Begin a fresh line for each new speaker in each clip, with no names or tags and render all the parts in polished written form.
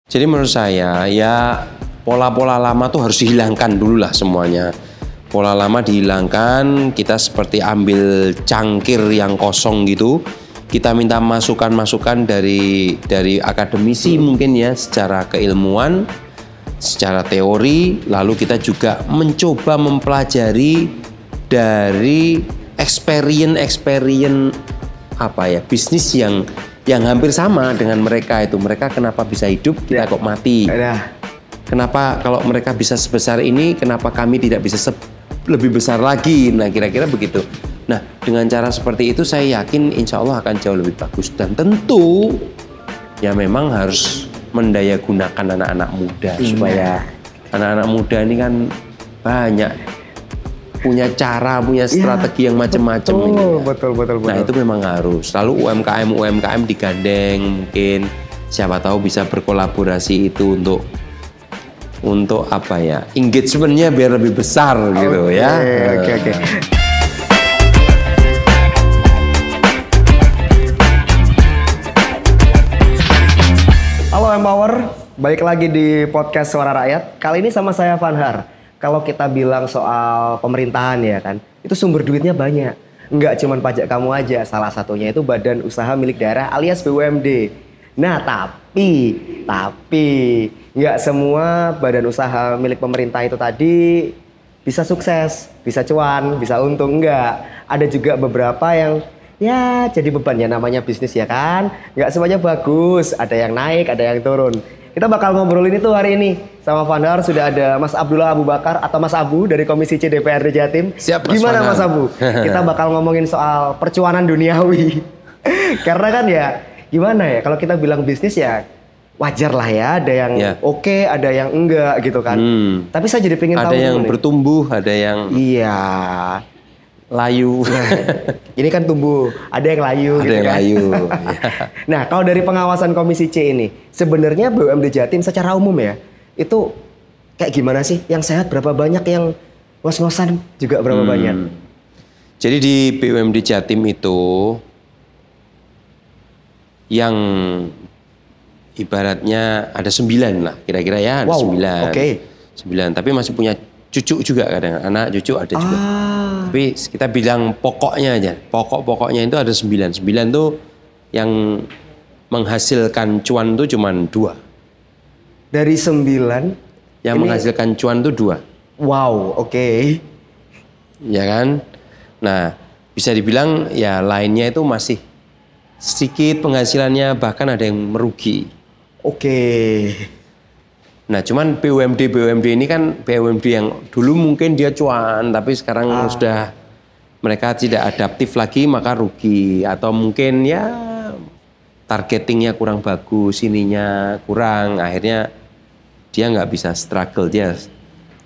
Jadi menurut saya ya pola-pola lama tuh harus dihilangkan dulu lah semuanya. Pola lama dihilangkan, kita seperti ambil cangkir yang kosong gitu. Kita minta masukan-masukan dari akademisi mungkin ya, secara keilmuan, secara teori. Lalu kita juga mencoba mempelajari dari experience apa ya, bisnis yang hampir sama dengan mereka itu. Mereka kenapa bisa hidup, kita kok mati. Kenapa kalau mereka bisa sebesar ini, kenapa kami tidak bisa lebih besar lagi? Nah, kira-kira begitu. Nah, dengan cara seperti itu saya yakin insya Allah akan jauh lebih bagus. Dan tentu ya memang harus mendayagunakan anak-anak muda. Supaya anak-anak muda ini kan banyak punya cara, punya strategi yang macam-macam ini.
Betul.
Nah, itu memang harus. Lalu UMKM digandeng mungkin, siapa tahu bisa berkolaborasi itu untuk apa ya, engagementnya biar lebih besar gitu ya.
Oke. Halo Empower, balik lagi di podcast Suara Rakyat. Kali ini sama saya Fanhar. Kalau kita bilang soal pemerintahan ya kan, itu sumber duitnya banyak. Enggak cuma pajak kamu aja, salah satunya itu Badan Usaha Milik Daerah alias BUMD. Nah tapi nggak semua badan usaha milik pemerintah itu tadi bisa sukses, bisa cuan, bisa untung. Enggak. Ada juga beberapa yang ya jadi beban, ya namanya bisnis ya kan. Nggak semuanya bagus, ada yang naik, ada yang turun. Kita bakal ngobrolin itu hari ini. Sama Fanhar sudah ada Mas Abdullah Abu Bakar atau Mas Abu dari Komisi C DPRD Jatim.
Siap, Mas
Gimana
Fanhar?
Mas Abu? Kita bakal ngomongin soal percuanan duniawi. Karena kan ya gimana ya, kalau kita bilang bisnis ya wajar lah ya, ada yang oke, ada yang enggak gitu kan. Tapi saya jadi pengen tahu
ada yang
nih.
bertumbuh, ada yang layu.
Ini kan tumbuh, ada yang layu
Ada
gitu
yang
kan.
layu.
Nah, kalau dari pengawasan Komisi C ini, sebenarnya BUMD Jatim secara umum ya, itu kayak gimana sih? Yang sehat berapa banyak, yang ngos-ngosan juga berapa banyak?
Jadi di BUMD Jatim itu yang ibaratnya ada 9 lah, kira-kira ya, ada 9.
Oke.
9, tapi masih punya cucu juga kadang, anak cucu ada juga. Tapi kita bilang pokoknya aja, pokoknya itu ada 9. 9 tuh yang menghasilkan cuan tuh cuma 2.
Dari 9
Yang menghasilkan cuan tuh 2.
Wow, oke.
Ya kan? Nah, bisa dibilang ya lainnya itu masih sedikit penghasilannya, bahkan ada yang merugi.
Oke.
Nah, cuman BUMD ini kan BUMD yang dulu mungkin dia cuan, tapi sekarang sudah mereka tidak adaptif lagi, maka rugi. Atau mungkin ya targetingnya kurang bagus, ininya kurang, akhirnya dia nggak bisa struggle, dia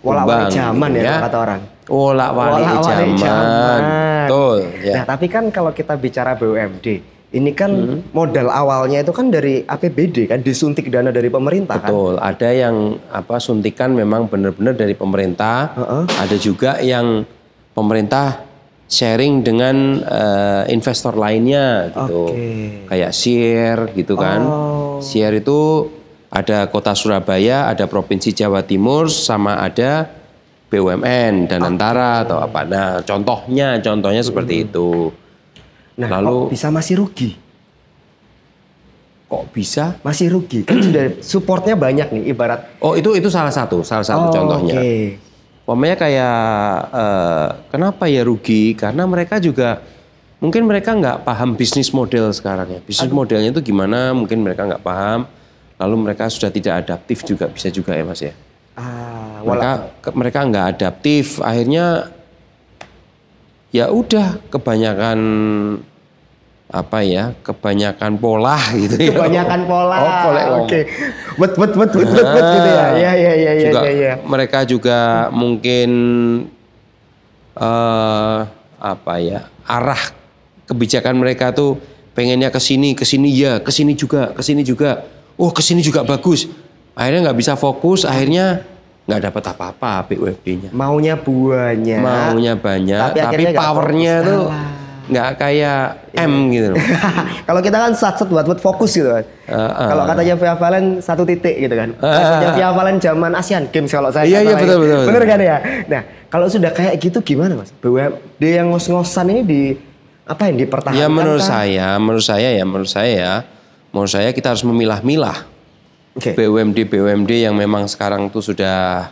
Wolak-walik zaman ya kata orang.
Wolak-walik zaman. Betul. Ya.
Nah, tapi kan kalau kita bicara BUMD, ini kan modal awalnya itu kan dari APBD kan, disuntik dana dari pemerintah.
Betul, kan? Ada yang suntikan memang benar-benar dari pemerintah. Ada juga yang pemerintah sharing dengan investor lainnya gitu. Kayak share gitu kan. Share itu ada Kota Surabaya, ada Provinsi Jawa Timur, sama ada BUMN dan Antara atau apa. Nah, contohnya seperti itu.
Nah,
lalu
kok bisa masih rugi?
Kok bisa?
Masih rugi. Kan sudah supportnya banyak nih, ibarat.
Oh, itu salah satu contohnya. Pokoknya kayak kenapa ya rugi? Karena mereka juga mungkin mereka nggak paham bisnis model sekarang ya. Bisnis modelnya itu gimana? Mungkin mereka nggak paham. Lalu mereka sudah tidak adaptif juga, bisa juga ya Mas ya. Mereka nggak adaptif, akhirnya ya udah kebanyakan pola gitu ya.
Kebanyakan pola. Oke. Bet gitu ya. Ya.
Mereka juga mungkin arah kebijakan mereka tuh pengennya ke sini ya, ke sini juga. Oh, ke sini juga bagus. Akhirnya nggak bisa fokus, akhirnya nggak dapat apa-apa BUMD-nya.
Maunya banyak,
tapi powernya tuh nggak kayak M gitu loh.
Kalau kita kan sat buat fokus gitu kan. Kalau katanya Via Valen 1 titik gitu kan. Katanya Via Valen zaman Asian Games kalau saya.
Iya betul.
Bener kan ya? Nah kalau sudah kayak gitu gimana Mas? BUMD yang ngos-ngosan ini apa yang dipertahankan?
Ya menurut saya kita harus memilah-milah. BUMD yang memang sekarang tuh sudah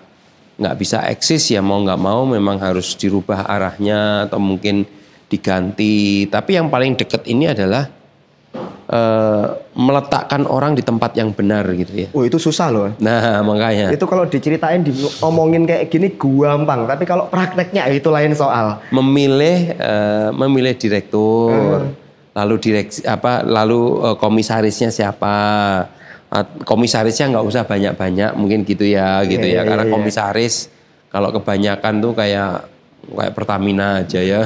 nggak bisa eksis ya mau nggak mau memang harus dirubah arahnya atau mungkin diganti. Tapi yang paling dekat ini adalah meletakkan orang di tempat yang benar gitu ya.
Oh itu susah loh.
Nah makanya.
Itu kalau diceritain, diomongin kayak gini gampang. Tapi kalau prakteknya itu lain soal.
Memilih direktur, lalu komisarisnya siapa. Komisarisnya nggak usah banyak-banyak mungkin gitu ya karena komisaris kalau kebanyakan tuh kayak Pertamina aja ya.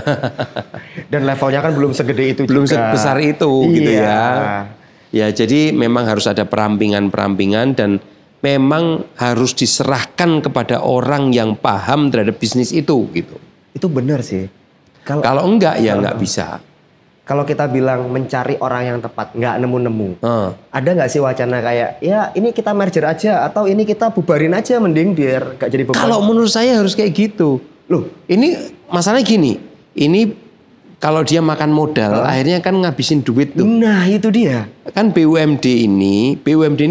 Dan levelnya kan belum segede itu
belum
juga.
Sebesar itu gitu ya. Ya jadi memang harus ada perampingan dan memang harus diserahkan kepada orang yang paham terhadap bisnis itu gitu.
Itu benar sih.
Kalau enggak ya enggak bisa.
Kalau kita bilang mencari orang yang tepat, nggak nemu-nemu. Ada nggak sih wacana kayak, ya ini kita merger aja, atau ini kita bubarin aja mending biar nggak jadi beban?
Kalau menurut saya harus kayak gitu. Loh, ini masalahnya gini, ini kalau dia makan modal, akhirnya kan ngabisin duit tuh.
Nah itu dia.
Kan BUMD ini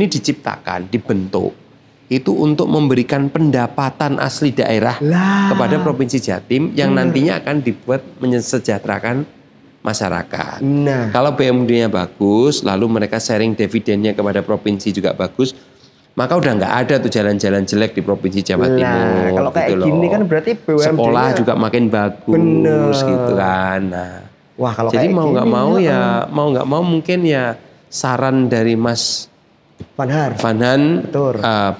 diciptakan, dibentuk, itu untuk memberikan pendapatan asli daerah kepada Provinsi Jatim yang nantinya akan dibuat mensejahterakan masyarakat.
Nah,
kalau BUMD-nya bagus, lalu mereka sharing dividennya kepada provinsi juga bagus, maka udah nggak ada tuh jalan-jalan jelek di provinsi Jawa Timur.
Kalau kayak
gitu
gini
loh.
kan berarti BUMD
sekolah juga makin bagus, gitu kan. Nah,
wah kalau
jadi
kayak
mau nggak
gini,
mau mungkin ya saran dari Mas Vanhan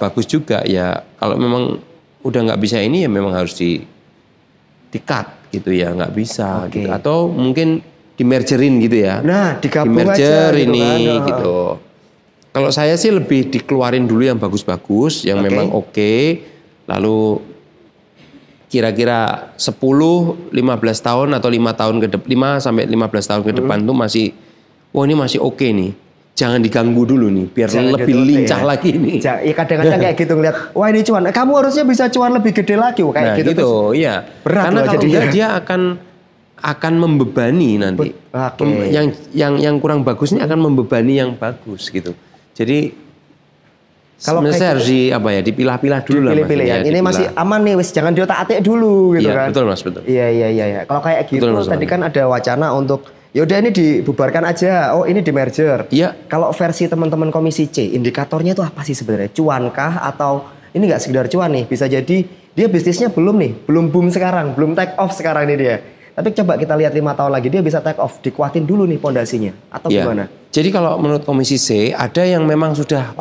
bagus juga ya. Kalau memang udah nggak bisa ini ya memang harus di-cut gitu ya, nggak bisa. Gitu. Atau mungkin di-mergerin gitu ya.
Nah, digabung
di-merger
aja
ini
gitu kan.
gitu. Kalau saya sih lebih dikeluarin dulu yang bagus-bagus, yang memang oke. Lalu kira-kira 10, 15 tahun atau 5 sampai 15 tahun ke depan tuh masih ini masih oke nih. Jangan diganggu dulu nih, biar lebih lincah lagi nih.
Ya kadang-kadang kayak gitu ngeliat, wah ini cuan, kamu harusnya bisa cuan lebih gede lagi, kayak
gitu. Iya.
Berat
karena
loh,
kalau
jadinya.
enggak dia akan membebani nanti. Yang kurang bagus ini akan membebani yang bagus gitu. Jadi kalau saya harus dipilah-pilah dulu lah.
Pilih-pilih ya. Ini masih aman nih, wis jangan diotak-atik dulu gitu kan.
Betul Mas, betul.
Iya. Kalau kayak gitu tadi kan ada wacana untuk yaudah ini dibubarkan aja. Oh ini di merger.
Iya.
Kalau versi teman-teman Komisi C, indikatornya itu apa sih sebenarnya? Cuankah atau ini nggak sekedar cuan nih? Bisa jadi dia bisnisnya belum boom sekarang, belum take off sekarang ini dia. Tapi coba kita lihat 5 tahun lagi dia bisa take off, dikuatin dulu nih pondasinya atau gimana?
Jadi kalau menurut Komisi C ada yang memang sudah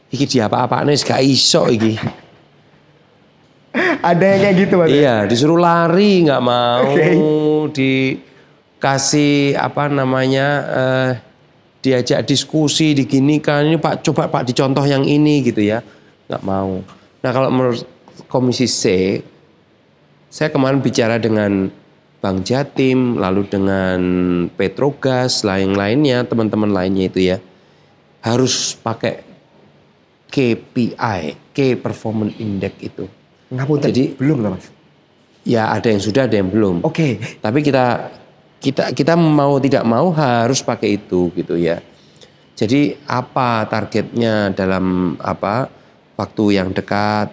iki dia apa-apane gak iso iki.
Ada yang kayak gitu Mas?
Iya, disuruh lari nggak mau, dikasih diajak diskusi diginikan, ini Pak coba Pak dicontoh yang ini gitu ya, nggak mau. Nah kalau menurut Komisi C, saya kemarin bicara dengan Bank Jatim, lalu dengan Petrogas, lainnya teman-teman lainnya itu ya, harus pakai KPI, Key Performance Index itu.
Ngapunten, jadi belum lah Mas?
Ya ada yang sudah, ada yang belum.
Oke.
Tapi kita mau tidak mau harus pakai itu gitu ya. Jadi apa targetnya dalam waktu yang dekat,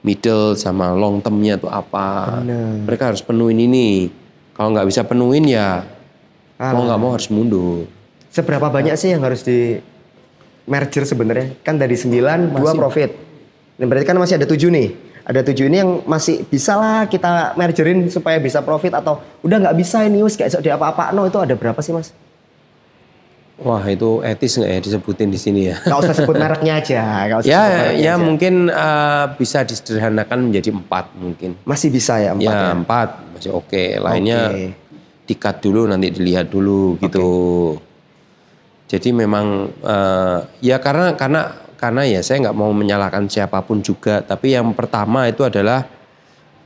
middle sama long termnya itu apa?
Bener.
Mereka harus penuhin ini. Kalau nggak bisa penuhin ya mau nggak mau harus mundur.
Seberapa banyak sih yang harus di merger sebenarnya? Kan dari 9, 2 profit. Nah, berarti kan masih ada 7 nih. Ada 7 ini yang masih bisa lah kita mergerin supaya bisa profit atau udah nggak bisa ini wis kayak di apa-apa. Itu ada berapa sih Mas?
Wah itu etis nggak ya disebutin di sini ya?
Nggak usah sebut mereknya aja.
Ya mungkin bisa disederhanakan menjadi 4 mungkin.
Masih bisa ya 4 ya?
4 masih oke. Lainnya di-cut dulu nanti dilihat dulu gitu. Jadi memang karena ya saya nggak mau menyalahkan siapapun juga. Tapi yang pertama itu adalah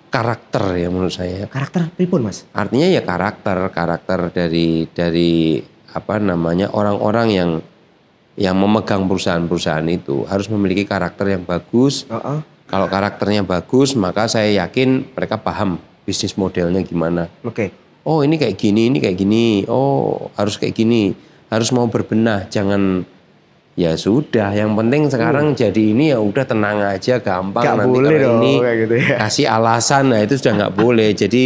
karakter ya menurut saya.
Karakter pripun Mas?
Artinya ya karakter dari apa namanya orang-orang yang memegang perusahaan-perusahaan itu harus memiliki karakter yang bagus. Kalau karakternya bagus, maka saya yakin mereka paham bisnis modelnya gimana.
Oke.
Oh ini kayak gini, ini kayak gini. Oh harus kayak gini, harus mau berbenah. Jangan ya sudah. Yang penting sekarang jadi ini ya udah tenang aja, gampang.
Gak
nanti
boleh
kalau
dong,
ini
kayak gitu ya.
kasih alasan, nah itu sudah nggak boleh. Jadi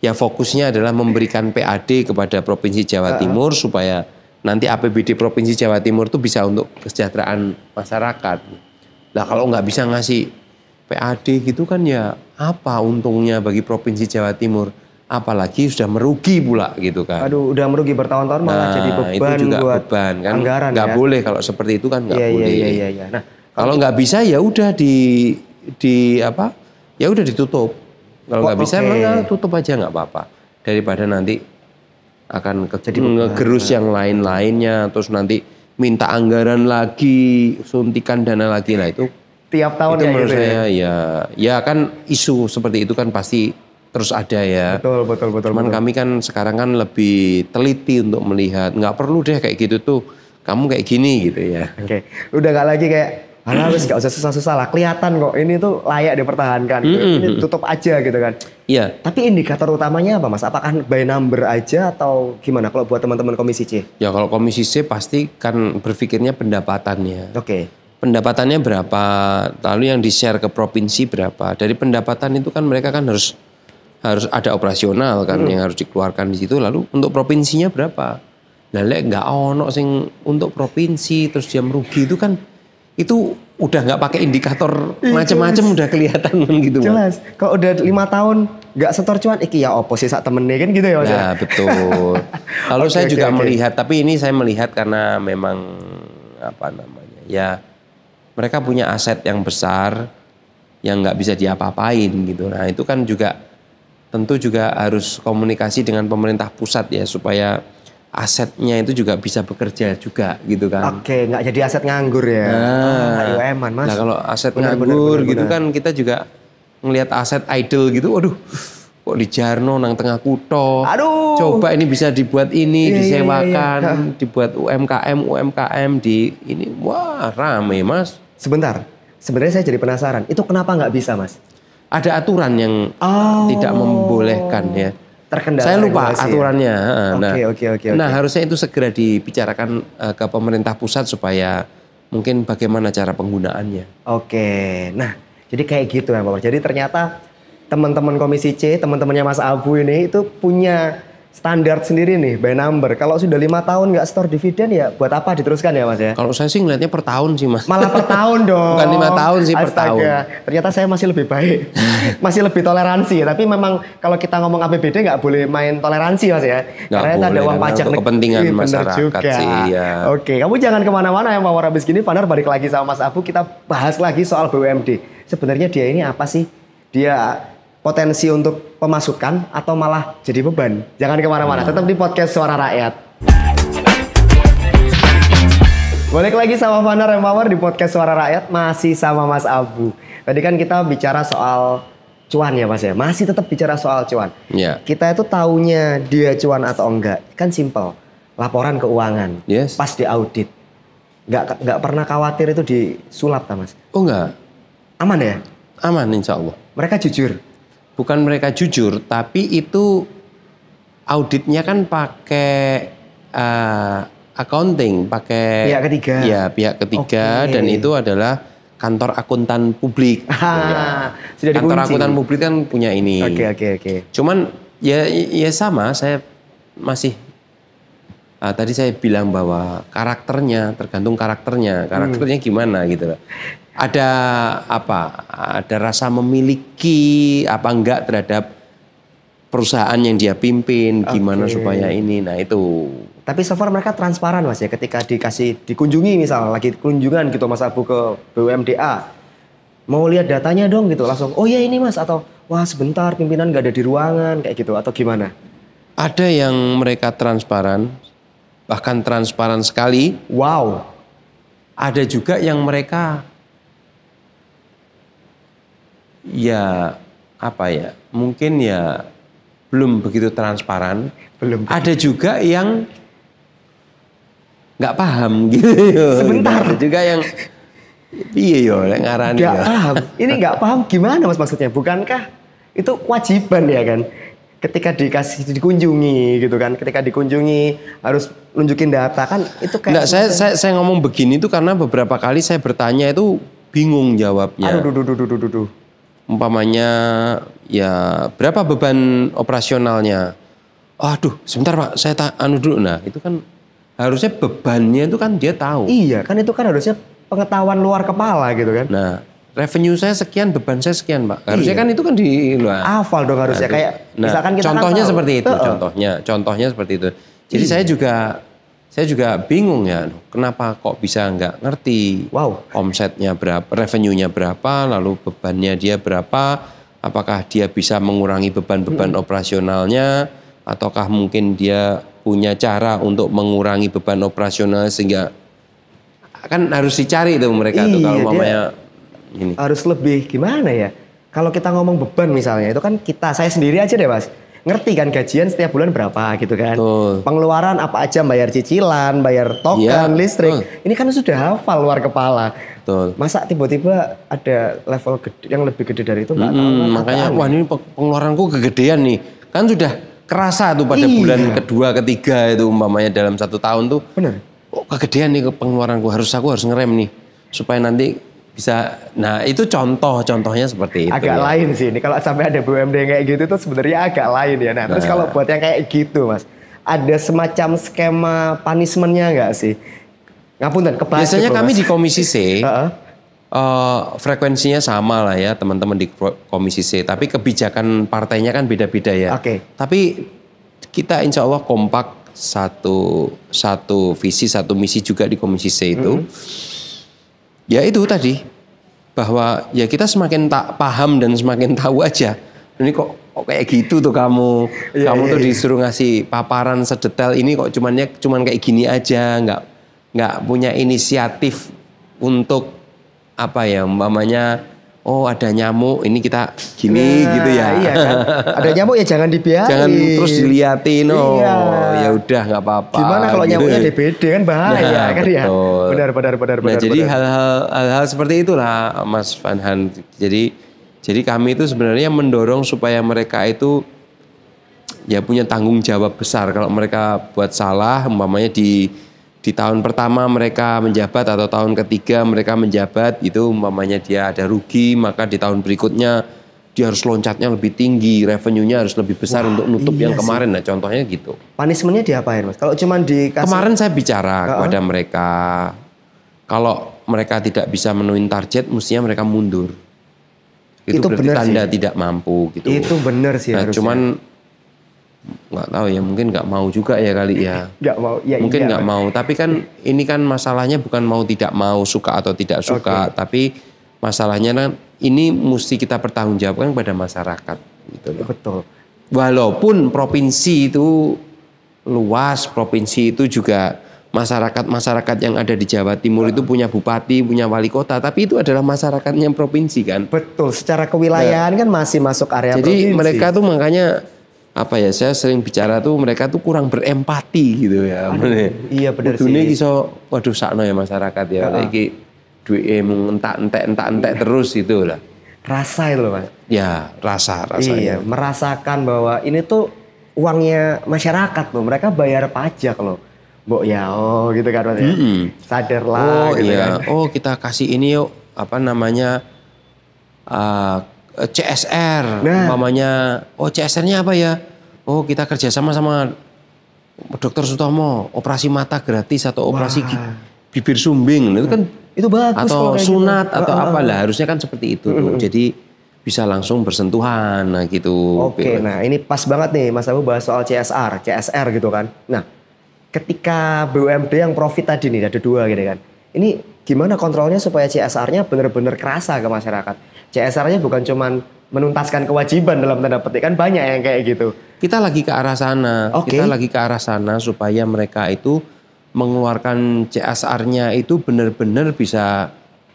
ya fokusnya adalah memberikan PAD kepada Provinsi Jawa Timur supaya nanti APBD Provinsi Jawa Timur itu bisa untuk kesejahteraan masyarakat. Nah kalau nggak bisa ngasih PAD gitu kan ya apa untungnya bagi Provinsi Jawa Timur? Apalagi sudah merugi pula gitu kan.
Aduh, udah merugi bertahun-tahun malah jadi beban
itu juga
buat
beban kan.
Anggaran
nggak
ya.
boleh kalau seperti itu kan nggak boleh.
Iya. Nah,
kalau nggak bisa ya udah di apa? Ya udah ditutup. Kalau nggak bisa memang tutup aja nggak apa-apa. Daripada nanti akan ngegerus yang lain-lainnya, terus nanti minta anggaran lagi, suntikan dana lagi lah itu.
Tiap tahun
itu
ya
menurut
gitu
saya ya kan isu seperti itu kan pasti terus ada ya.
Betul.
Cuman kami kan sekarang kan lebih teliti untuk melihat, nggak perlu deh kayak gitu tuh, kamu kayak gini gitu ya.
Oke, udah nggak lagi kayak harus nggak usah susah-susah lah, kelihatan kok ini tuh layak dipertahankan. Ini tutup aja gitu kan.
Iya.
Tapi indikator utamanya apa Mas? Apakah by number aja atau gimana kalau buat teman-teman Komisi C?
Ya kalau Komisi C pasti kan berpikirnya pendapatannya.
Oke.
Pendapatannya berapa, lalu yang di-share ke provinsi berapa. Dari pendapatan itu kan mereka kan harus ada operasional kan yang harus dikeluarkan di situ. Lalu untuk provinsinya berapa? Nah, lek nggak ono sing untuk provinsi terus dia merugi itu kan itu udah nggak pakai indikator macam-macam udah kelihatan kan gitu.
Jelas. Kalau udah 5 tahun nggak setor cuan, iki ya opo sih sak temennya kan gitu ya Mas.
Ya betul. Kalau saya juga melihat, tapi ini saya melihat karena memang apa namanya ya mereka punya aset yang besar yang nggak bisa diapa-apain gitu. Nah itu kan juga tentu juga harus komunikasi dengan pemerintah pusat ya supaya asetnya itu juga bisa bekerja juga gitu kan.
Oke, nggak jadi aset nganggur ya.
Nah,
Mas.
Nah kalau aset nganggur gitu kan kita juga ngelihat aset idle gitu, waduh kok di Jarno nang tengah kuto.
Aduh.
Coba ini bisa dibuat ini, disewakan, dibuat UMKM di ini, wah rame Mas.
Sebentar, sebenarnya saya jadi penasaran, itu kenapa nggak bisa Mas?
Ada aturan yang tidak membolehkan ya.
Terkendala.
Saya lupa aturannya.
Ya? Oke.
Nah harusnya itu segera dibicarakan ke pemerintah pusat supaya mungkin bagaimana cara penggunaannya.
Oke, nah jadi kayak gitu ya Pak. Jadi ternyata teman-teman Komisi C, teman-temannya Mas Abu ini itu punya standar sendiri nih by number. Kalau sudah 5 tahun nggak store dividen ya buat apa diteruskan ya Mas ya?
Kalau saya sih ngelihatnya per tahun sih Mas.
Malah per tahun dong.
Bukan 5 tahun sih. Per tahun.
Ternyata saya masih lebih baik. Masih lebih toleransi. Tapi memang kalau kita ngomong APBD nggak boleh main toleransi Mas ya. Karena ada uang pajak
kepentingan masyarakat
juga.
sih. Ya.
Oke, kamu jangan kemana-mana ya Power habis gini. Fanar balik lagi sama Mas Abu. Kita bahas lagi soal BUMD. Sebenarnya dia ini apa sih? Dia potensi untuk pemasukan atau malah jadi beban? Jangan kemana-mana, tetap di podcast Suara Rakyat. Balik lagi sama Fanar Empower di podcast Suara Rakyat, masih sama Mas Abu. Tadi kan kita bicara soal cuan ya Mas ya, masih tetap bicara soal cuan.
Ya.
Kita itu taunya dia cuan atau enggak, kan simple. Laporan keuangan, pas diaudit. Nggak pernah khawatir itu disulap kan Mas?
Oh enggak.
Aman ya?
Aman insya Allah.
Mereka jujur?
Bukan mereka jujur, tapi itu auditnya kan pakai accounting, pakai
pihak ketiga.
Ya, pihak ketiga dan itu adalah kantor akuntan publik.
Sudah
kantor akuntan publik kan punya ini.
Oke.
Cuman ya sama, saya masih tadi saya bilang bahwa karakternya tergantung karakternya gimana gitu loh. Ada apa? Ada rasa memiliki apa enggak terhadap perusahaan yang dia pimpin, gimana supaya ini. Nah, itu.
Tapi so far mereka transparan Mas ya ketika dikunjungi misalnya lagi kunjungan gitu Mas Abu ke BUMDA. Mau lihat datanya dong gitu langsung. Oh ya ini Mas atau wah sebentar pimpinan nggak ada di ruangan kayak gitu atau gimana?
Ada yang mereka transparan, bahkan transparan sekali.
Wow.
Ada juga yang mereka ya apa ya? Mungkin ya belum begitu transparan.
Belum.
Ada juga yang nggak paham gitu.
Sebentar.
Ada juga yang iya yo, lek ngarani.
Nggak paham. Ini nggak paham gimana Mas maksudnya? Bukankah itu kewajiban ya kan? Ketika dikunjungi gitu kan, ketika dikunjungi harus nunjukin data kan itu kayak.
Nggak, saya ngomong begini itu karena beberapa kali saya bertanya itu bingung jawabnya.
Aduh.
Umpamanya ya berapa beban operasionalnya? Aduh, sebentar Pak, saya anu dulu. Nah, itu kan harusnya bebannya itu kan dia tahu.
Iya, kan itu kan harusnya pengetahuan luar kepala gitu kan.
Nah, revenue saya sekian, beban saya sekian, Pak. Harusnya kan itu kan
hafal dong harusnya kayak misalkan kita
contohnya
kan tahu.
seperti itu, contohnya seperti itu. Jadi saya juga bingung ya, kenapa kok bisa nggak ngerti omsetnya berapa, revenue-nya berapa, lalu bebannya dia berapa, apakah dia bisa mengurangi beban-beban operasionalnya, ataukah mungkin dia punya cara untuk mengurangi beban operasional sehingga kan harus dicari tuh mereka tuh kalau mamanya ini.
Harus lebih gimana ya? Kalau kita ngomong beban misalnya, itu kan saya sendiri aja deh Mas. Ngerti kan gajian setiap bulan berapa gitu kan. Pengeluaran apa aja, bayar cicilan, bayar token, listrik. Ini kan sudah hafal luar kepala. Masa tiba-tiba ada level yang lebih gede dari itu nggak tahu.
Makanya wah ini pengeluaranku kegedean nih. Kan sudah kerasa tuh pada bulan kedua, ketiga itu umpamanya dalam 1 tahun tuh.
Bener.
Oh kegedean nih pengeluaranku, aku harus ngerem nih. Supaya nanti bisa, nah itu contohnya seperti itu.
Agak lain sih ini kalau sampai ada BUMD kayak gitu tuh sebenarnya agak lain ya. Nah terus kalau buat yang kayak gitu Mas, ada semacam skema punishment-nya nggak sih? Ngapunten,
biasanya kami di Komisi C frekuensinya sama lah ya teman-teman di Komisi C, tapi kebijakan partainya kan beda-beda ya. Tapi kita insya Allah kompak satu visi, satu misi juga di Komisi C itu. Ya itu tadi, bahwa ya kita semakin tak paham dan semakin tahu aja. Ini kok kayak gitu tuh kamu tuh disuruh ngasih paparan sedetail ini kok cuman kayak gini aja, nggak punya inisiatif untuk apa ya umpamanya. Oh ada nyamuk, ini kita gini gitu ya.
Iya kan. Ada nyamuk ya jangan dibiarin.
Jangan terus diliatin. Ya udah nggak apa-apa.
Gimana kalau nyamuknya DBD kan bahaya kan ya. Benar.
Jadi hal-hal seperti itulah Mas Fanhan. Jadi kami itu sebenarnya mendorong supaya mereka itu ya punya tanggung jawab besar. Kalau mereka buat salah, umpamanya di tahun pertama mereka menjabat atau tahun ketiga mereka menjabat itu umpamanya dia ada rugi, maka di tahun berikutnya dia harus loncatnya lebih tinggi, revenue-nya harus lebih besar untuk nutup yang kemarin. Nah contohnya gitu.
Punishment-nya diapain Mas? Kalau cuma dikasih.
Kemarin saya bicara kepada mereka, kalau mereka tidak bisa memenuhi target mestinya mereka mundur. Itu berarti tanda tidak mampu gitu.
Itu benar sih harusnya.
Cuman nggak tahu ya, mungkin nggak mau juga ya kali ya.
Nggak mau, ya
mungkin nggak mau. Tapi kan ini kan masalahnya bukan mau tidak mau, suka atau tidak suka, tapi masalahnya kan ini mesti kita pertanggungjawabkan kepada masyarakat. Gitu loh.
Betul.
Walaupun provinsi itu luas, provinsi itu juga masyarakat yang ada di Jawa Timur itu punya bupati, punya wali kota, tapi itu adalah masyarakatnya provinsi kan.
Betul. Secara kewilayahan kan masih masuk area
jadi
provinsi.
mereka tuh makanya apa ya, saya sering bicara tuh mereka tuh kurang berempati gitu ya.
Iya benar sih.
Ini kisah waduh sakno ya masyarakat ya. Lagi duit entek terus gitu lah.
Rasa itu loh Mas.
Ya rasanya.
Iya, merasakan bahwa ini tuh uangnya masyarakat loh. Mereka bayar pajak loh. Mbok ya gitu kan Mas. Sadarlah gitu kan.
Oh kita kasih ini yuk apa namanya CSR, umpamanya, CSR-nya apa ya? Oh kita kerjasama sama Dokter Sutomo, operasi mata gratis atau operasi bibir sumbing,
itu bagus.
Atau sunat gitu. Atau apalah, harusnya kan seperti itu tuh. Jadi bisa langsung bersentuhan, nah gitu.
Nah ini pas banget nih Mas Abu bahas soal CSR gitu kan. Nah ketika BUMD yang profit tadi nih ada 2 gitu kan. Ini gimana kontrolnya supaya CSR-nya benar-benar kerasa ke masyarakat? CSR-nya bukan cuman menuntaskan kewajiban dalam tanda petik, kan banyak yang kayak gitu.
Kita lagi ke arah sana. Kita lagi ke arah sana supaya mereka itu mengeluarkan CSR-nya itu benar-benar bisa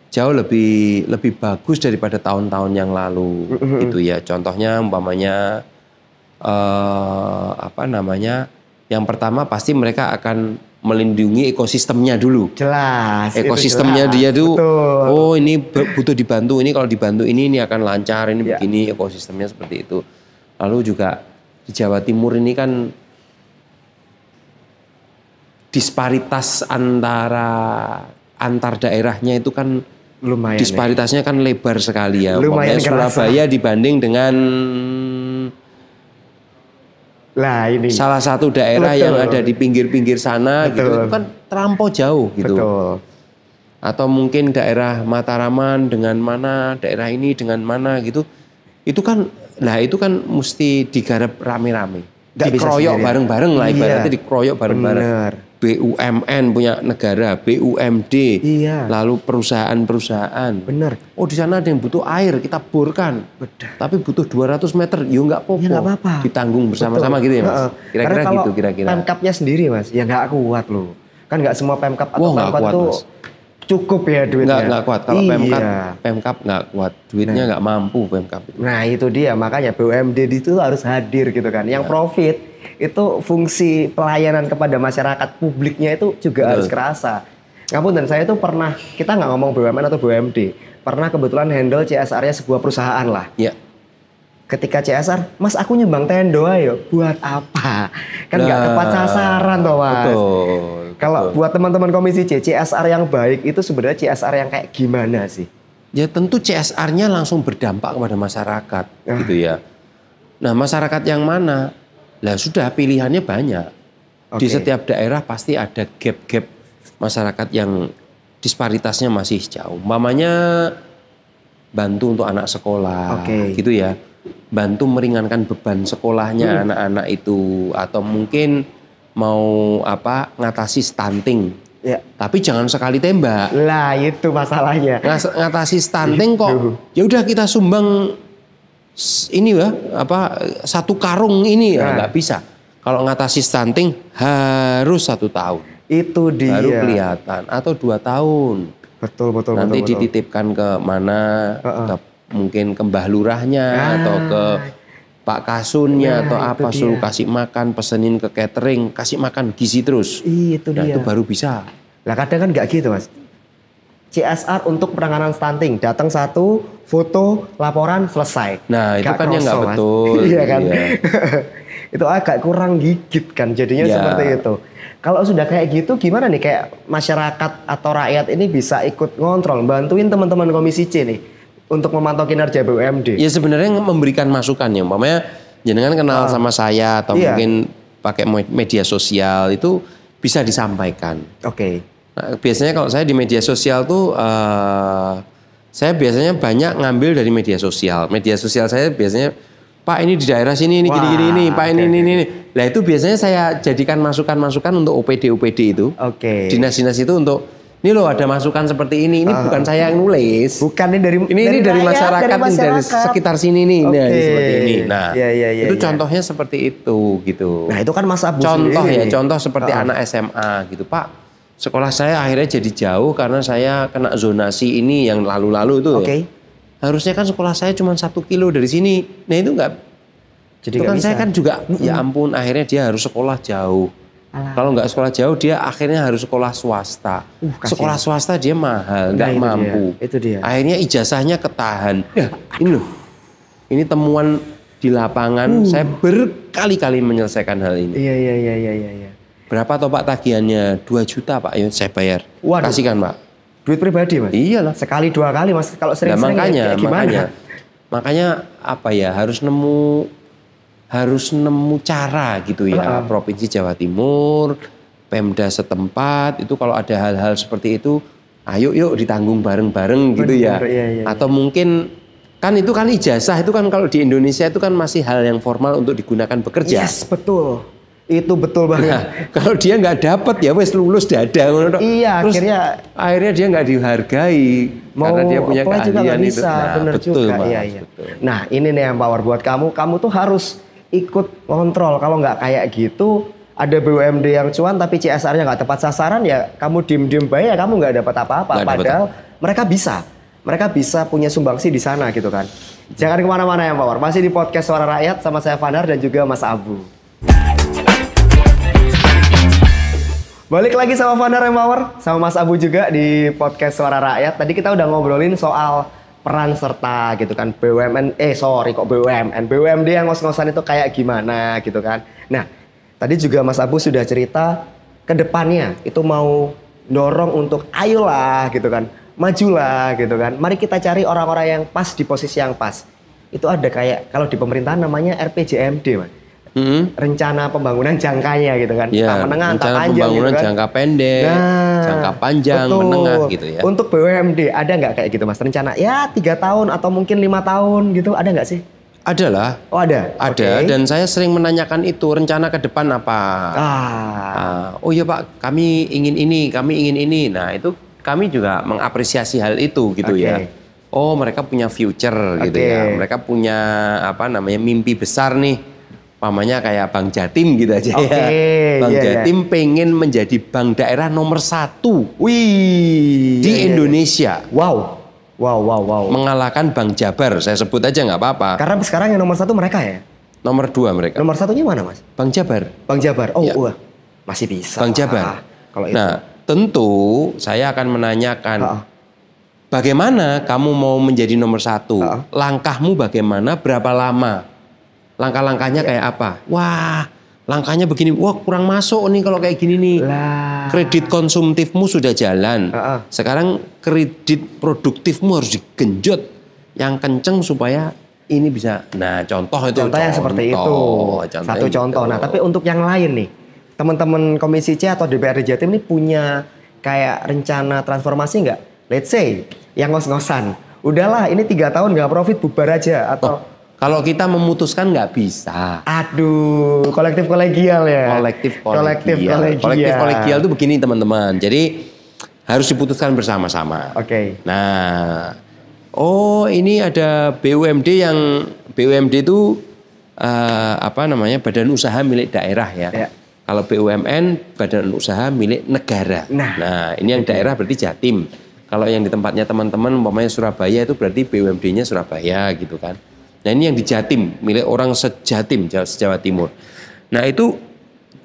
jauh lebih bagus daripada tahun-tahun yang lalu gitu ya. Contohnya umpamanya yang pertama pasti mereka akan melindungi ekosistemnya dulu.
Jelas.
Ekosistemnya
jelas.
dia tuh,
Betul.
oh ini butuh dibantu, ini kalau dibantu ini akan lancar, ini begini ekosistemnya seperti itu. Lalu juga di Jawa Timur ini kan disparitas antar daerahnya itu kan
lumayan.
Disparitasnya kan lebar sekali ya.
Lumayan
Surabaya dibanding dengan
ini
salah satu daerah yang ada di pinggir-pinggir sana gitu, itu kan terlampau jauh gitu.
Betul.
Atau mungkin daerah Mataraman dengan mana, daerah ini dengan mana gitu. Itu kan mesti digarap rame-rame. Dikeroyok bareng-bareng lah, ibaratnya dikeroyok bareng-bareng. BUMN punya negara, BUMD, lalu perusahaan-perusahaan.
Bener.
Oh di sana ada yang butuh air, kita borkan. Tapi butuh 200 meter, nggak apa-apa. Ditanggung bersama-sama gitu ya Mas. Kira-kira gitu kira-kira.
Pemkapnya sendiri Mas, ya nggak kuat loh. Kan nggak semua Pemkap atau Pemkap tuh cukup ya duitnya.
Nggak kuat. Kalau Pemkap nggak kuat, duitnya nggak mampu Pemkap.
Nah itu dia, makanya BUMD itu harus hadir gitu kan. Yang profit itu fungsi pelayanan kepada masyarakat publiknya itu juga harus kerasa. Dan saya itu pernah, kita nggak ngomong BUMN atau BUMD, pernah kebetulan handle CSR-nya sebuah perusahaan lah.
Iya.
Ketika CSR, Mas aku nyumbang tendo ayo, buat apa? Kan nggak tepat sasaran toh Mas.
Betul.
Kalau buat teman-teman Komisi C, CSR yang baik itu sebenarnya CSR yang kayak gimana sih?
Ya tentu CSR-nya langsung berdampak kepada masyarakat gitu ya. Nah masyarakat yang mana? Lah sudah pilihannya banyak. Di setiap daerah pasti ada gap-gap masyarakat yang disparitasnya masih jauh. Umpamanya bantu untuk anak sekolah gitu ya. Bantu meringankan beban sekolahnya anak-anak itu, atau mungkin mau ngatasi stunting. Ya. Tapi jangan sekali tembak.
Lah itu masalahnya.
Ngatasi stunting kok. Ya udah kita sumbang ini satu karung ini nggak bisa. Kalau ngatasi stunting harus 1 tahun.
Itu dia.
Baru kelihatan, atau 2 tahun.
Betul.
Nanti dititipkan ke mana? Mungkin ke Mbah Lurahnya atau ke Pak Kasunnya atau apa, suruh kasih makan, pesenin ke catering, kasih makan gizi terus.
Itu dia.
Itu baru bisa.
Lah kadang kan nggak gitu Mas. CSR untuk penanganan stunting, datang 1, foto, laporan, selesai.
Nah itu kan yang nggak betul.
Iya kan. Itu agak kurang gigit kan jadinya seperti itu. Kalau sudah kayak gitu gimana nih kayak masyarakat atau rakyat ini bisa ikut ngontrol, bantuin teman-teman Komisi C nih untuk memantau kinerja BUMD? Ya
sebenarnya memberikan masukan ya, umpamanya jenengan kenal sama saya atau mungkin pakai media sosial itu bisa disampaikan. Nah, biasanya kalau saya di media sosial tuh saya biasanya banyak ngambil dari media sosial. Media sosial saya biasanya Pak ini di daerah sini ini gini-gini ini, Pak ini. Nah itu biasanya saya jadikan masukan-masukan untuk OPD itu. Dinas-dinas itu untuk ini loh ada masukan seperti ini bukan saya yang nulis.
Bukan
ini dari masyarakat, dari sekitar sini nih. Nah, seperti ini. Nah, itu contohnya seperti itu gitu.
Nah, itu kan Mas Abu
contoh seperti anak SMA gitu, Pak. Sekolah saya akhirnya jadi jauh karena saya kena zonasi ini yang lalu-lalu itu. Harusnya kan sekolah saya cuma 1 kilo dari sini. Nah, itu enggak. Jadi kan saya kan juga ya ampun akhirnya dia harus sekolah jauh. Kalau nggak sekolah jauh dia akhirnya harus sekolah swasta. Sekolah swasta dia mahal, nggak mampu.
Itu dia.
Akhirnya ijazahnya ketahan. Ini loh, ini temuan di lapangan. Saya berkali-kali menyelesaikan hal ini.
Iya.
Berapa toh Pak tagihannya? 2 juta Pak, ayo saya bayar. Kasihkan Pak.
Duit pribadi Mas?
Iyalah.
Sekali 2 kali Mas. Kalau sering-sering
makanya apa ya harus nemu cara gitu ya. Provinsi Jawa Timur, Pemda setempat itu kalau ada hal-hal seperti itu, ayo yuk ditanggung bareng-bareng gitu ya. Atau mungkin kan itu kan ijazah itu kan kalau di Indonesia itu kan masih hal yang formal untuk digunakan bekerja.
Yes, betul. Itu betul banget.
Nah, kalau dia nggak dapat ya wes lulus dadah.
Iya,
terus akhirnya dia nggak dihargai karena dia punya keahlian itu.
Nah, bener
betul,
juga.
Mas,
Iya.
betul.
Nah, ini nih yang power buat kamu. Kamu tuh harus ikut kontrol. Kalau nggak kayak gitu, ada BUMD yang cuan tapi CSR-nya nggak tepat sasaran ya kamu diem-diem baik ya kamu nggak dapat apa-apa. Padahal mereka bisa punya sumbangsi di sana gitu kan. Jangan kemana-mana ya Power, masih di podcast Suara Rakyat sama saya Vanhar dan juga Mas Abu. Balik lagi sama Vanhar Empower, sama Mas Abu juga di podcast Suara Rakyat. Tadi kita udah ngobrolin soal peran serta gitu kan, BUMD yang ngos-ngosan itu kayak gimana gitu kan. Nah, tadi juga Mas Abu sudah cerita ke depannya itu mau dorong untuk ayolah gitu kan, majulah gitu kan. Mari kita cari orang-orang yang pas di posisi yang pas. Itu ada kayak kalau di pemerintahan namanya RPJMD, Mas. Rencana pembangunan jangkanya gitu kan.
Ya,
menengah,
rencana
panjang
pembangunan
gitu kan.
jangka pendek, jangka panjang,
betul.
menengah gitu ya.
Untuk BUMD ada nggak kayak gitu Mas? Rencana ya 3 tahun atau mungkin 5 tahun gitu, ada nggak sih?
Ada lah.
Oh ada?
Ada,
Okay.
dan saya sering menanyakan itu, rencana ke depan apa? Oh iya Pak, kami ingin ini. Nah itu kami juga mengapresiasi hal itu gitu ya. Oh mereka punya future gitu ya. Mereka punya mimpi besar nih. Pamannya kayak Bank Jatim gitu aja ya. Bank Jatim pengen menjadi bank daerah nomor 1 di Indonesia.
Wow.
Mengalahkan Bank Jabar, saya sebut aja nggak apa-apa.
Karena sekarang yang nomor 1 mereka ya?
Nomor 2 mereka.
Nomor 1-nya mana Mas?
Bank Jabar.
Bank Jabar. Oh
ya.
Masih bisa.
Bank Jabar.
Kalau itu.
Nah tentu saya akan menanyakan bagaimana kamu mau menjadi nomor 1? Langkahmu bagaimana? Berapa lama? Langkah-langkahnya kayak apa? Wah, langkahnya begini. Wah, kurang masuk nih kalau kayak gini nih. Kredit konsumtifmu sudah jalan. Sekarang kredit produktifmu harus digenjot yang kenceng supaya ini bisa. Nah, contoh
yang seperti itu. Satu contoh. Nah, tapi untuk yang lain nih, teman-teman Komisi C atau DPRD Jatim ini punya kayak rencana transformasi nggak? Let's say yang ngos-ngosan. Udahlah, ini 3 tahun nggak profit, bubar aja atau
kalau kita memutuskan nggak bisa.
Aduh, kolektif kolegial ya.
Kolektif kolegial itu begini teman-teman. Jadi harus diputuskan bersama-sama. Nah, ini ada BUMD yang BUMD itu badan usaha milik daerah ya. Kalau BUMN badan usaha milik negara. Nah, ini yang daerah berarti Jatim. Kalau yang di tempatnya teman-teman umpamanya Surabaya itu berarti BUMD-nya Surabaya gitu kan. Nah ini yang di Jatim, milik orang sejatim, Jawa Timur. Nah itu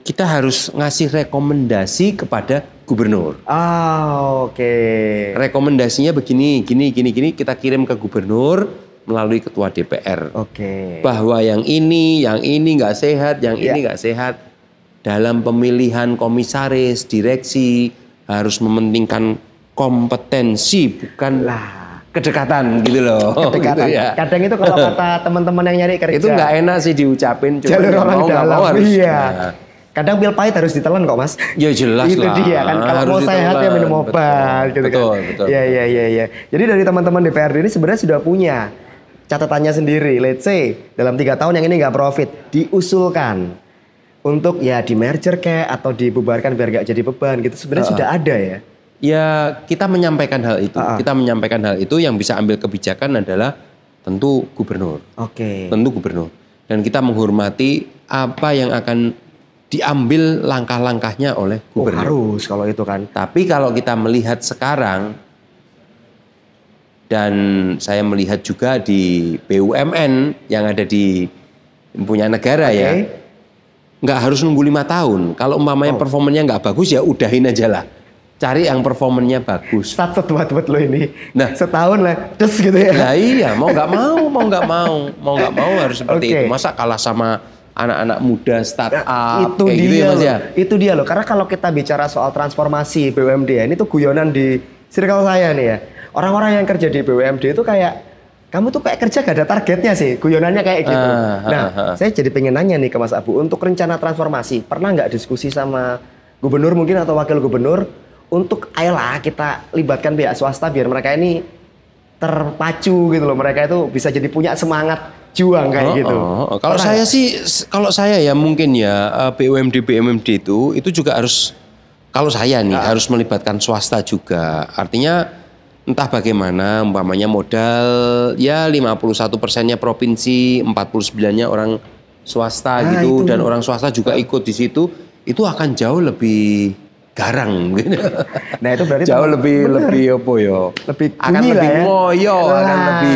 kita harus ngasih rekomendasi kepada gubernur. Rekomendasinya begini, gini, kita kirim ke gubernur melalui ketua DPR. Bahwa yang ini nggak sehat, ini nggak sehat. Dalam pemilihan komisaris, direksi harus mementingkan kompetensi, bukan kedekatan gitu loh.
Kedekatan. Gitu ya. Kadang itu kalau kata teman-teman yang nyari kerja.
Itu nggak enak sih diucapin.
Jalur orang dalam.
Harus,
Kadang pil pahit harus ditelan kok Mas.
Ya jelas
itu
lah.
Itu dia kan. Kalau mau sehat ya minum obat.
Betul.
Iya. Jadi dari teman-teman DPRD ini sebenarnya sudah punya catatannya sendiri. Let's say dalam 3 tahun yang ini nggak profit, diusulkan untuk ya di merger kayak atau dibubarkan biar nggak jadi beban gitu. Sebenarnya sudah ada ya.
Ya kita menyampaikan hal itu. Kita menyampaikan hal itu, yang bisa ambil kebijakan adalah tentu gubernur. Tentu gubernur. Dan kita menghormati apa yang akan diambil langkah-langkahnya oleh gubernur.
Harus kalau itu kan.
Tapi kalau kita melihat sekarang, dan saya melihat juga di BUMN yang ada di punya negara ya, nggak harus nunggu 5 tahun. Kalau umpamanya performanya nggak bagus ya udahin aja lah. Cari yang performanya bagus.
Buat lo ini. Nah, setahun lah, terus gitu ya.
Nah iya, mau nggak mau harus seperti itu. Masa kalah sama anak-anak muda startup
itu
kayak
dia
gitu ya Mas ya?
Itu dia loh. Karena kalau kita bicara soal transformasi BUMD ya, ini tuh guyonan di circle saya nih ya. Orang-orang yang kerja di BUMD itu kayak kamu tuh kayak kerja gak ada targetnya sih, guyonannya kayak gitu. Saya jadi pengen nanya nih ke Mas Abu, untuk rencana transformasi, pernah nggak diskusi sama gubernur mungkin atau wakil gubernur untuk ayolah kita libatkan pihak swasta biar mereka ini terpacu gitu loh, mereka itu bisa jadi punya semangat juang kayak gitu.
Kalau saya sih, kalau saya ya mungkin ya BUMD itu juga harus, kalau saya nih harus melibatkan swasta juga. Artinya entah bagaimana, umpamanya modal ya 51%-nya provinsi, 49%-nya orang swasta gitu, dan orang swasta juga ikut di situ, itu akan jauh lebih garang gitu.
Nah itu berarti
jauh lebih apa ya?
Lebih
akan
bunyi
lebih
lah ya.
ngoyo, akan
Nah.
lebih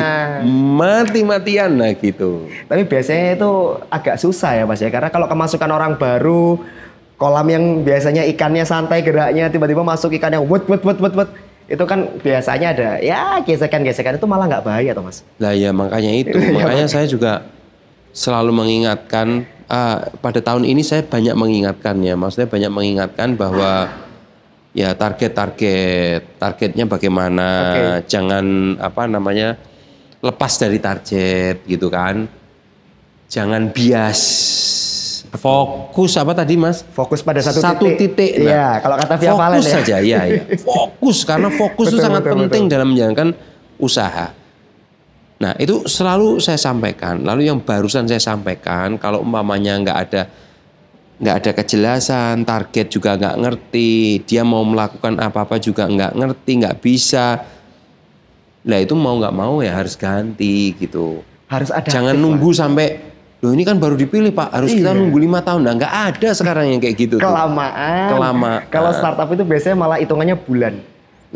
mati-matian lah gitu.
Tapi biasanya itu agak susah ya Mas ya, karena kalau kemasukan orang baru, kolam yang biasanya ikannya santai geraknya, tiba-tiba masuk ikan yang wet, itu kan biasanya ada ya gesekan-gesekan, itu malah nggak bahaya toh Mas?
Lah ya makanya itu, makanya saya juga selalu mengingatkan, pada tahun ini saya banyak mengingatkan ya, maksudnya banyak mengingatkan bahwa ya targetnya bagaimana, jangan lepas dari target gitu kan, jangan bias, fokus apa tadi Mas?
Fokus pada satu
titik.
Nah, iya, kalau kata Via Valen
fokus saja ya. Fokus, karena fokus itu sangat penting dalam menjalankan usaha. Nah itu selalu saya sampaikan. Lalu yang barusan saya sampaikan, kalau umpamanya nggak ada kejelasan, target juga nggak ngerti, dia mau melakukan apa-apa juga nggak ngerti, nggak bisa. Nah itu mau nggak mau ya harus ganti gitu.
Harus ada.
Jangan nunggu sampai, loh ini kan baru dipilih Pak, harus kita nunggu 5 tahun. Nah nggak ada sekarang yang kayak gitu.
Kelamaan. Kalau startup itu biasanya malah hitungannya bulan.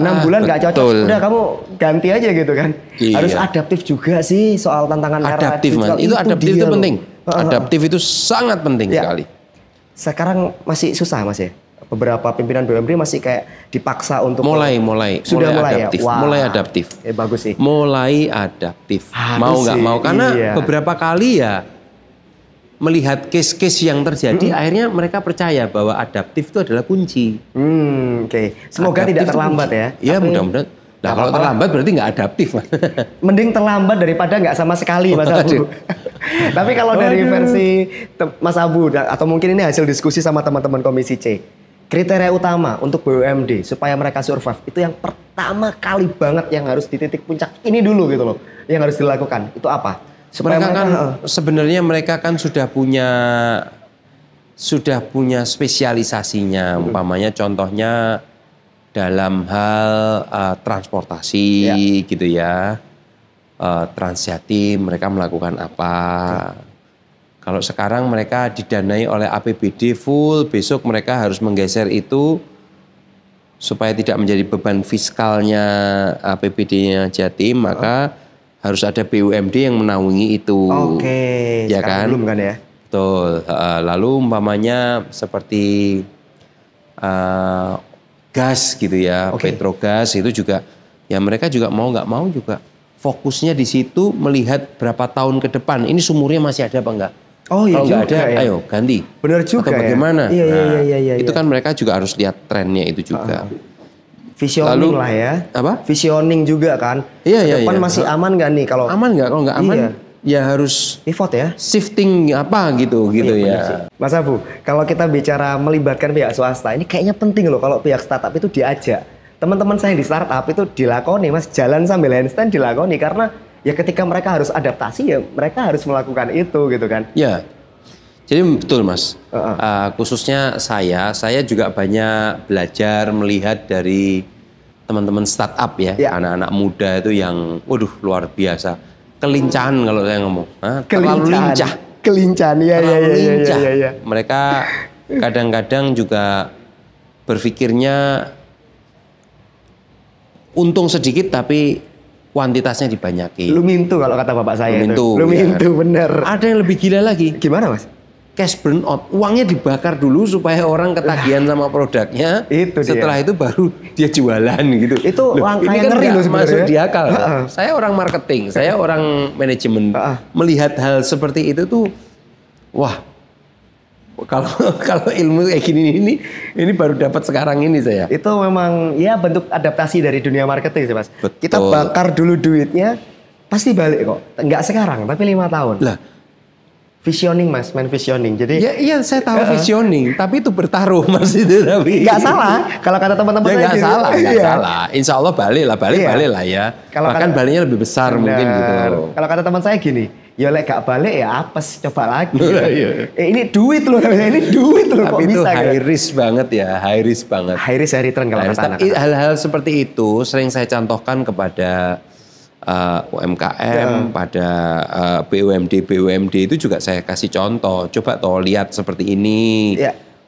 6 bulan nggak cocok, udah kamu ganti aja gitu kan.
Iya.
Harus adaptif juga sih soal tantangan
adaptif Mas, itu adaptif itu penting. Adaptif itu sangat penting sekali.
Sekarang masih susah Mas ya? Beberapa pimpinan BUMD masih kayak dipaksa untuk
mulai
adaptif.
Ya? Wah. Mulai adaptif.
Bagus sih.
Mulai adaptif.
Harus
mau nggak mau karena
iya.
beberapa kali ya melihat case-case yang terjadi, akhirnya mereka percaya bahwa adaptif itu adalah kunci.
Oke. Semoga adaptif tidak terlambat ya.
Iya mudah-mudahan. Nah kalau terlambat berarti nggak adaptif.
Mending terlambat daripada nggak sama sekali Mas Abu. Tapi kalau dari versi Mas Abu atau mungkin ini hasil diskusi sama teman-teman Komisi C, kriteria utama untuk BUMD supaya mereka survive itu yang pertama kali banget yang harus di titik puncak ini dulu gitu loh, yang harus dilakukan itu apa? Supaya
sebenarnya mereka kan sudah punya spesialisasinya, umpamanya contohnya dalam hal transportasi gitu ya. Transjatim mereka melakukan apa? Kalau sekarang mereka didanai oleh APBD full, besok mereka harus menggeser itu supaya tidak menjadi beban fiskalnya APBD-nya Jatim, maka harus ada BUMD yang menaungi itu.
Oke,
ya kan?
Belum kan ya?
Betul. Lalu umpamanya seperti gas gitu ya, Petrogas itu juga, ya mereka juga mau nggak mau juga fokusnya di situ melihat berapa tahun ke depan. Ini sumurnya masih ada apa enggak?
Oh iya.
Kalau nggak ada, ayo ganti.
Benar juga.
Atau bagaimana?
Iya.
Itu kan mereka juga harus lihat trennya itu juga.
Visioning lah ya.
Apa?
Visioning juga kan.
Iya.
Depan masih aman nggak nih kalau?
Aman nggak? Kalau nggak aman, ya harus
pivot ya.
Shifting apa gitu ya.
Mas Abu, kalau kita bicara melibatkan pihak swasta, ini kayaknya penting loh kalau pihak startup itu diajak. Teman-teman saya di startup itu dilakoni, Mas, jalan sambil handstand dilakoni karena ya ketika mereka harus adaptasi ya mereka harus melakukan itu gitu kan.
Ya. Jadi betul Mas, khususnya saya juga banyak belajar melihat dari teman-teman startup ya, anak-anak muda itu yang, waduh luar biasa, kelincahan kalau saya ngomong, terlalu lincah.
Kelincahan, iya.
Mereka kadang-kadang juga berpikirnya untung sedikit tapi kuantitasnya dibanyakin.
Lumintu kalau kata bapak saya.
Lumintu,
bener.
Ada yang lebih gila lagi.
Gimana Mas?
Cash burn out, uangnya dibakar dulu supaya orang ketagihan sama produknya.
Itu
setelah itu baru dia jualan gitu.
Itu langkah yang
ngeri
loh
masuk di akal. Saya orang marketing, saya orang manajemen. Melihat hal seperti itu tuh, wah, kalau ilmu kayak gini ini baru dapat sekarang ini saya.
Itu memang ya bentuk adaptasi dari dunia marketing sih Mas.
Betul.
Kita bakar dulu duitnya, pasti balik kok. Enggak sekarang, tapi 5 tahun.
Lah.
Visioning Mas, main visioning. Jadi
iya saya tahu visioning, tapi itu bertaruh Mas itu tapi.
Nggak salah. Kalau kata teman-teman
ya, nggak salah. Insya Allah balik lah ya. Bahkan baliknya lebih besar mungkin gitu.
Kalau kata teman saya gini, ya lek gak balik ya apes, coba lagi. Ini duit loh, ini duit loh.
Tapi
kok
itu
bisa
high risk banget ya, high risk banget.
High risk, high return kalau kata anak.
Hal-hal seperti itu sering saya contohkan kepada UMKM, pada BUMD itu juga saya kasih contoh. Coba toh lihat seperti ini.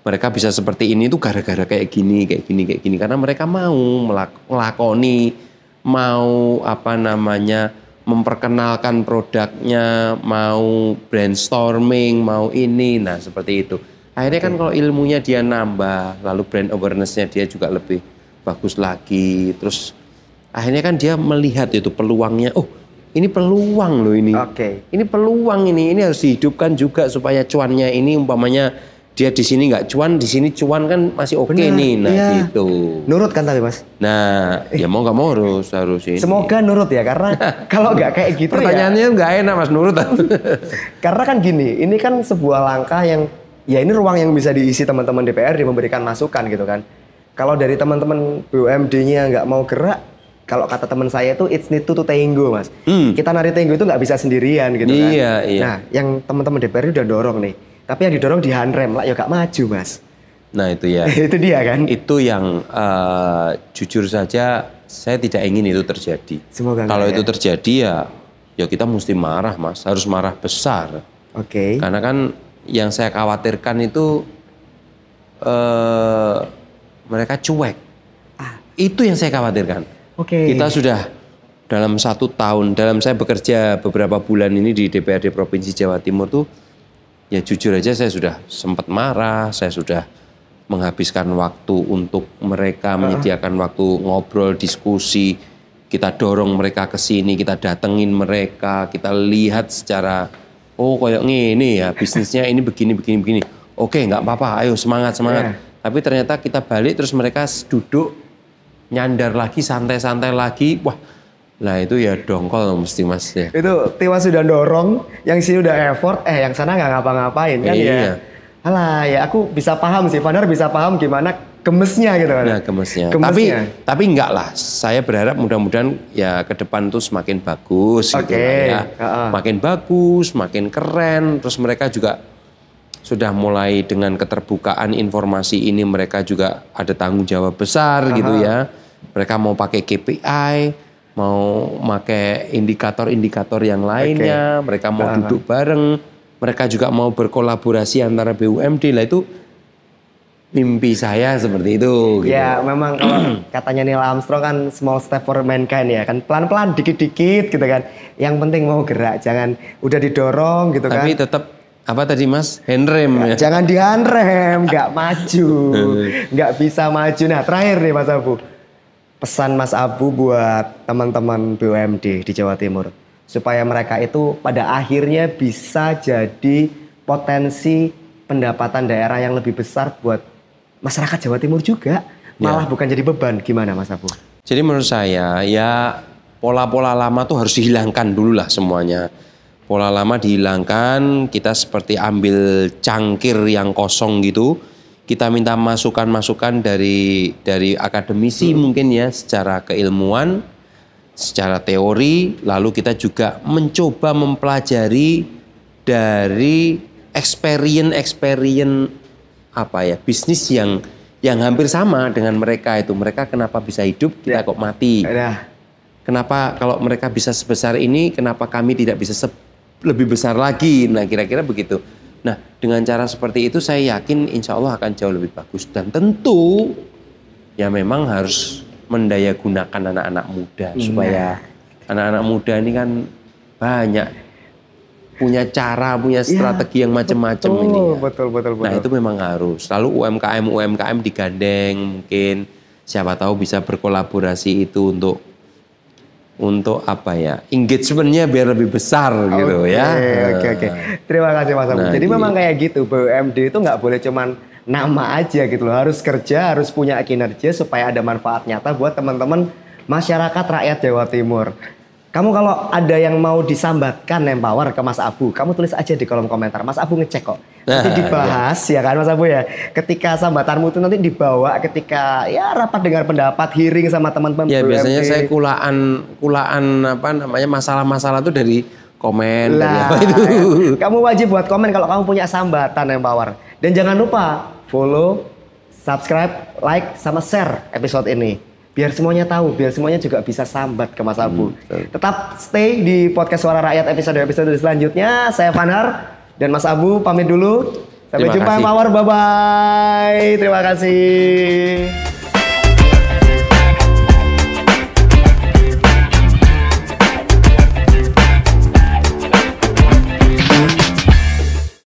mereka bisa seperti ini tuh gara-gara kayak gini. Karena mereka mau melakoni, mau memperkenalkan produknya, mau brainstorming, mau ini. Nah seperti itu. Akhirnya kan kalau ilmunya dia nambah, lalu brand awareness-nya dia juga lebih bagus lagi. Terus akhirnya kan dia melihat itu peluangnya. Oh, ini peluang loh ini. Ini peluang ini harus dihidupkan juga supaya cuannya ini umpamanya dia di sini nggak cuan, di sini cuan kan masih oke nih. Nah, gitu.
Nurut kan tapi Mas?
Nah, ya mau nggak mau harus ini.
Semoga nurut ya, karena kalau nggak kayak gitu
pertanyaannya nggak enak Mas, nurut.
Karena kan gini, ini kan sebuah langkah yang ya ini ruang yang bisa diisi teman-teman DPRD memberikan masukan gitu kan. Kalau dari teman-teman BUMD-nya nggak mau gerak, kalau kata teman saya itu it's need to tango Mas. Kita nari tango itu nggak bisa sendirian gitu kan.
Iya.
Nah, yang teman-teman DPRD udah dorong nih, tapi yang didorong dihandrem lah ya nggak maju Mas.
Nah itu ya.
Itu dia kan.
Itu yang jujur saja saya tidak ingin itu terjadi.
Semoga
kalau itu terjadi ya kita mesti marah Mas, harus marah besar. Karena kan yang saya khawatirkan itu mereka cuek. Itu yang saya khawatirkan. Kita sudah dalam 1 tahun, dalam saya bekerja beberapa bulan ini di DPRD Provinsi Jawa Timur tuh, ya jujur aja saya sudah sempat marah, saya sudah menghabiskan waktu untuk mereka, menyediakan waktu ngobrol, diskusi, kita dorong mereka ke sini, kita datengin mereka, kita lihat secara kayak gini ya bisnisnya ini begini. Oke, nggak apa-apa, ayo semangat. Tapi ternyata kita balik terus mereka duduk nyandar lagi, santai-santai lagi. Wah, lah itu ya dongkol mesti Mas ya.
Itu Tiwa sudah dorong, yang sini udah effort, yang sana nggak ngapa-ngapain kan ya. Alah ya aku bisa paham sih, Vanar bisa paham gimana gemesnya gitu kan.
Nah gemesnya. Tapi enggak lah, saya berharap mudah-mudahan ya ke depan tuh semakin bagus gitu ya. Makin bagus, makin keren, terus mereka juga sudah mulai dengan keterbukaan informasi ini, mereka juga ada tanggung jawab besar gitu ya. Mereka mau pakai KPI, mau pakai indikator-indikator yang lainnya, mereka mau duduk bareng, mereka juga mau berkolaborasi antara BUMD lah. Itu mimpi saya seperti itu. Gitu.
Ya memang kalau katanya Neil Armstrong kan small step for mankind ya kan, pelan-pelan dikit-dikit gitu kan. Yang penting mau gerak, jangan udah didorong gitu kan.
Tapi tetap apa tadi Mas? Handrem ya.
Jangan dihandrem, nggak maju, nggak bisa maju. Nah terakhir nih Mas Abu, pesan Mas Abu buat teman-teman BUMD di Jawa Timur supaya mereka itu pada akhirnya bisa jadi potensi pendapatan daerah yang lebih besar buat masyarakat Jawa Timur juga, malah bukan jadi beban. Gimana Mas Abu?
Jadi menurut saya ya pola-pola lama tuh harus dihilangkan dulu lah semuanya. Pola lama dihilangkan, kita seperti ambil cangkir yang kosong gitu. Kita minta masukan-masukan dari akademisi mungkin ya, secara keilmuan, secara teori, lalu kita juga mencoba mempelajari dari experience bisnis yang hampir sama dengan mereka itu. Mereka kenapa bisa hidup, kita kok mati. Kenapa kalau mereka bisa sebesar ini, kenapa kami tidak bisa lebih besar lagi? Nah kira-kira begitu. Nah dengan cara seperti itu saya yakin insya Allah akan jauh lebih bagus. Dan tentu ya memang harus mendaya gunakan anak-anak muda. Supaya anak-anak muda ini kan banyak punya cara, punya strategi yang macam-macam ini. Ya.
Betul.
Nah itu memang harus. Lalu UMKM digandeng mungkin, siapa tahu bisa berkolaborasi itu untuk apa ya, engagementnya biar lebih besar gitu ya.
Oke. Terima kasih Mas Abu. Jadi memang kayak gitu, BUMD itu nggak boleh cuman nama aja gitu loh. Harus kerja, harus punya kinerja supaya ada manfaat nyata buat teman-teman masyarakat rakyat Jawa Timur. Kamu kalau ada yang mau disambatkan Empower ke Mas Abu, kamu tulis aja di kolom komentar. Mas Abu ngecek kok. Nanti dibahas ya kan Mas Abu ya. Ketika sambatanmu itu nanti dibawa ketika ya rapat dengar pendapat, hearing sama teman-teman.
Ya biasanya saya kulaan masalah-masalah itu dari komen.
Kamu wajib buat komen kalau kamu punya sambatan Empower. Dan jangan lupa follow, subscribe, like, sama share episode ini. Biar semuanya tahu, biar semuanya juga bisa sambat ke Mas Abu. Tetap stay di podcast Suara Rakyat episode selanjutnya. Saya Vanar dan Mas Abu pamit dulu. Sampai
Terima
jumpa
kasih.
Empower, bye-bye. Terima kasih.